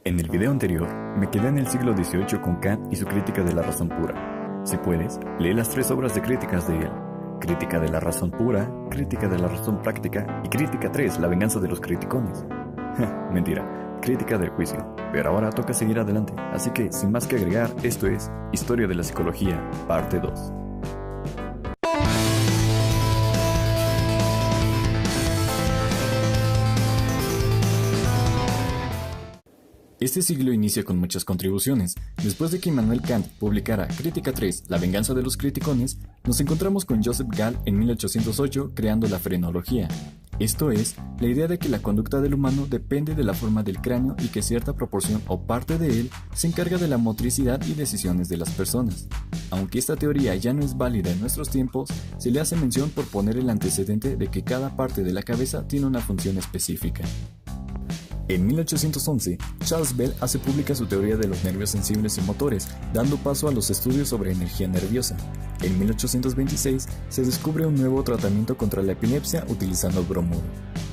En el video anterior, me quedé en el siglo XVIII con Kant y su crítica de la razón pura. Si puedes, lee las 3 obras de críticas de él. Crítica de la razón pura, crítica de la razón práctica y crítica 3, la venganza de los criticones. Mentira, crítica del juicio. Pero ahora toca seguir adelante, así que sin más que agregar, esto es Historia de la Psicología, parte 2. Este siglo inicia con muchas contribuciones. Después de que Immanuel Kant publicara Crítica 3, la venganza de los criticones, nos encontramos con Joseph Gall en 1808 creando la frenología. Esto es, la idea de que la conducta del humano depende de la forma del cráneo y que cierta proporción o parte de él se encarga de la motricidad y decisiones de las personas. Aunque esta teoría ya no es válida en nuestros tiempos, se le hace mención por poner el antecedente de que cada parte de la cabeza tiene una función específica. En 1811, Charles Bell hace pública su teoría de los nervios sensibles y motores, dando paso a los estudios sobre energía nerviosa. En 1826, se descubre un nuevo tratamiento contra la epilepsia utilizando bromuro.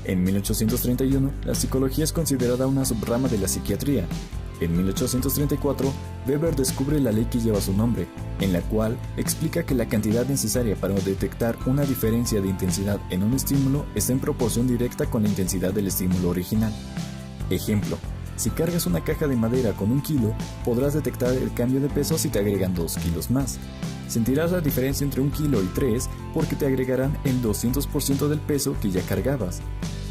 En 1831, la psicología es considerada una subrama de la psiquiatría. En 1834, Weber descubre la ley que lleva su nombre, en la cual explica que la cantidad necesaria para detectar una diferencia de intensidad en un estímulo está en proporción directa con la intensidad del estímulo original. Ejemplo, si cargas una caja de madera con 1 kilo, podrás detectar el cambio de peso si te agregan 2 kilos más. Sentirás la diferencia entre 1 kilo y 3 porque te agregarán el 200% del peso que ya cargabas.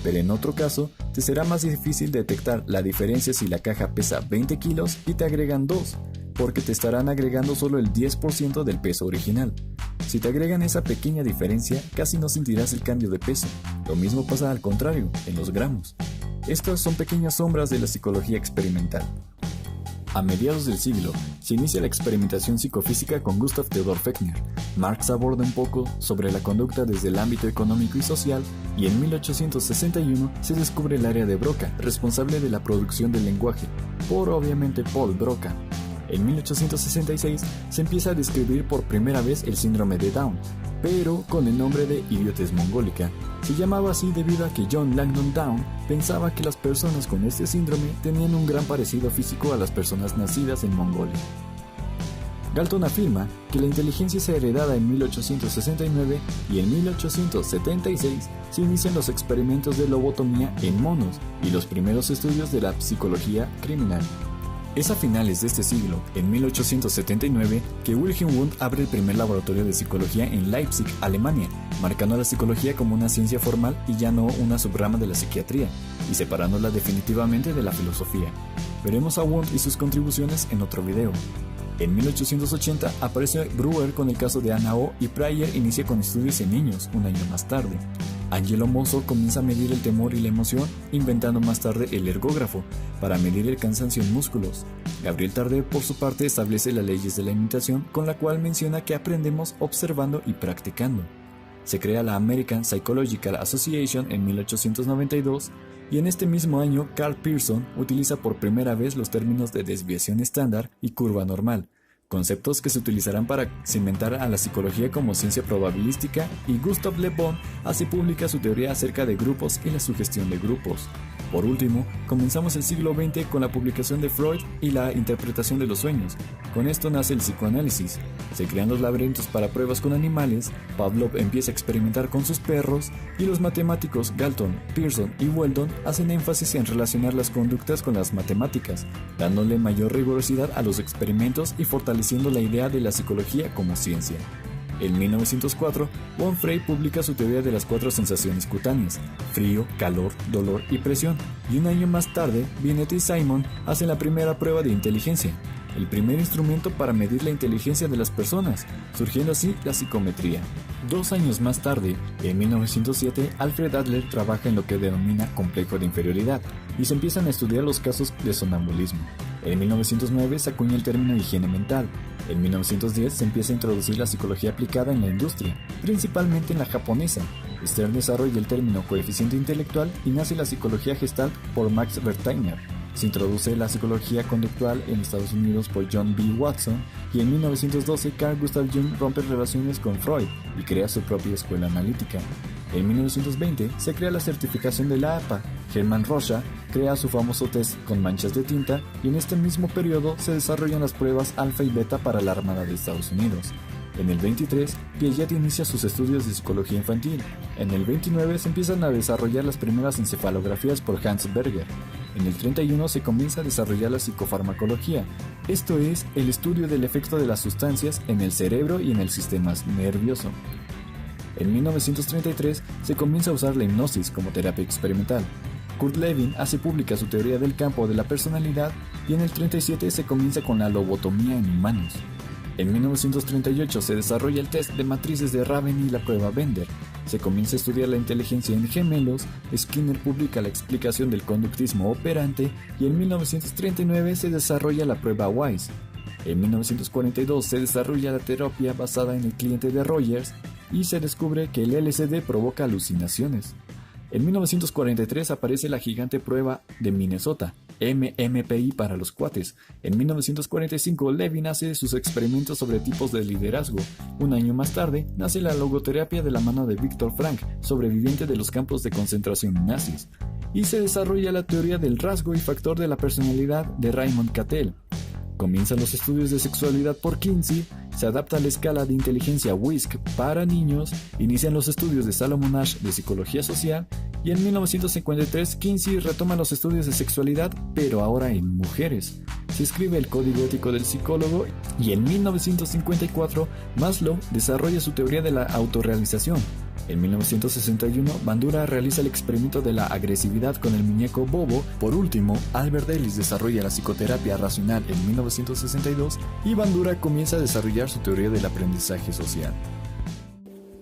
Pero en otro caso, te será más difícil detectar la diferencia si la caja pesa 20 kilos y te agregan 2, porque te estarán agregando solo el 10% del peso original. Si te agregan esa pequeña diferencia, casi no sentirás el cambio de peso. Lo mismo pasa al contrario, en los gramos. Estas son pequeñas sombras de la psicología experimental. A mediados del siglo, se inicia la experimentación psicofísica con Gustav Theodor Fechner. Marx aborda un poco sobre la conducta desde el ámbito económico y social, y en 1861 se descubre el área de Broca, responsable de la producción del lenguaje, por obviamente Paul Broca. En 1866 se empieza a describir por primera vez el síndrome de Down, pero con el nombre de idiotez mongólica. Se llamaba así debido a que John Langdon Down pensaba que las personas con este síndrome tenían un gran parecido físico a las personas nacidas en Mongolia. Galton afirma que la inteligencia es heredada en 1869 y en 1876 se inician los experimentos de lobotomía en monos y los primeros estudios de la psicología criminal. Es a finales de este siglo, en 1879, que Wilhelm Wundt abre el primer laboratorio de psicología en Leipzig, Alemania, marcando a la psicología como una ciencia formal y ya no una subrama de la psiquiatría, y separándola definitivamente de la filosofía. Veremos a Wundt y sus contribuciones en otro video. En 1880 aparece Breuer con el caso de Anna O y Preyer inicia con estudios en niños, un año más tarde. Angelo Mozo comienza a medir el temor y la emoción, inventando más tarde el ergógrafo, para medir el cansancio en músculos. Gabriel Tarde, por su parte, establece las leyes de la imitación, con la cual menciona que aprendemos observando y practicando. Se crea la American Psychological Association en 1892, y en este mismo año Carl Pearson utiliza por primera vez los términos de desviación estándar y curva normal, conceptos que se utilizarán para cimentar a la psicología como ciencia probabilística, y Gustav Le Bon hace pública su teoría acerca de grupos y la sugestión de grupos. Por último, comenzamos el siglo XX con la publicación de Freud y la interpretación de los sueños. Con esto nace el psicoanálisis. Se crean los laberintos para pruebas con animales, Pavlov empieza a experimentar con sus perros, y los matemáticos Galton, Pearson y Weldon hacen énfasis en relacionar las conductas con las matemáticas, dándole mayor rigurosidad a los experimentos y fortaleciendo la idea de la psicología como ciencia. En 1904, von Frey publica su teoría de las 4 sensaciones cutáneas: frío, calor, dolor y presión, y un año más tarde, Binet y Simon hacen la primera prueba de inteligencia, el primer instrumento para medir la inteligencia de las personas, surgiendo así la psicometría. 2 años más tarde, en 1907, Alfred Adler trabaja en lo que denomina complejo de inferioridad, y se empiezan a estudiar los casos de sonambulismo. En 1909 se acuña el término higiene mental. En 1910 se empieza a introducir la psicología aplicada en la industria, principalmente en la japonesa. Stern desarrolla el término coeficiente intelectual y nace la psicología gestalt por Max Wertheimer. Se introduce la psicología conductual en Estados Unidos por John B. Watson, y en 1912 Carl Gustav Jung rompe relaciones con Freud y crea su propia escuela analítica. En 1920 se crea la certificación de la APA, Hermann Rorschach crea su famoso test con manchas de tinta y en este mismo periodo se desarrollan las pruebas alfa y beta para la Armada de Estados Unidos. En el 23, Piaget inicia sus estudios de psicología infantil. En el 29 se empiezan a desarrollar las primeras encefalografías por Hans Berger. En el 31 se comienza a desarrollar la psicofarmacología, esto es, el estudio del efecto de las sustancias en el cerebro y en el sistema nervioso. En 1933 se comienza a usar la hipnosis como terapia experimental. Kurt Lewin hace pública su teoría del campo de la personalidad y en el 37 se comienza con la lobotomía en humanos. En 1938 se desarrolla el test de matrices de Raven y la prueba Bender. Se comienza a estudiar la inteligencia en gemelos, Skinner publica la explicación del conductismo operante y en 1939 se desarrolla la prueba Wise. En 1942 se desarrolla la terapia basada en el cliente de Rogers y se descubre que el LSD provoca alucinaciones. En 1943 aparece la gigante prueba de Minnesota, MMPI para los cuates. En 1945 Levin hace sus experimentos sobre tipos de liderazgo. Un año más tarde nace la logoterapia de la mano de Viktor Frankl, sobreviviente de los campos de concentración nazis. Y se desarrolla la teoría del rasgo y factor de la personalidad de Raymond Cattell. Comienzan los estudios de sexualidad por Kinsey, se adapta la escala de inteligencia WISC para niños, inician los estudios de Salomon Asch de psicología social y en 1953 Kinsey retoma los estudios de sexualidad pero ahora en mujeres. Se escribe el Código Ético del Psicólogo y en 1954 Maslow desarrolla su teoría de la autorrealización. En 1961, Bandura realiza el experimento de la agresividad con el muñeco Bobo. Por último, Albert Ellis desarrolla la psicoterapia racional en 1962 y Bandura comienza a desarrollar su teoría del aprendizaje social.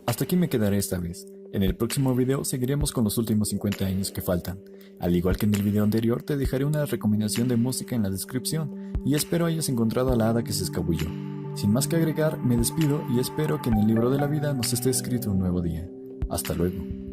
Hasta aquí me quedaré esta vez. En el próximo video seguiremos con los últimos 50 años que faltan. Al igual que en el video anterior, te dejaré una recomendación de música en la descripción y espero hayas encontrado a la hada que se escabulló. Sin más que agregar, me despido y espero que en el libro de la vida nos esté escrito un nuevo día. Hasta luego.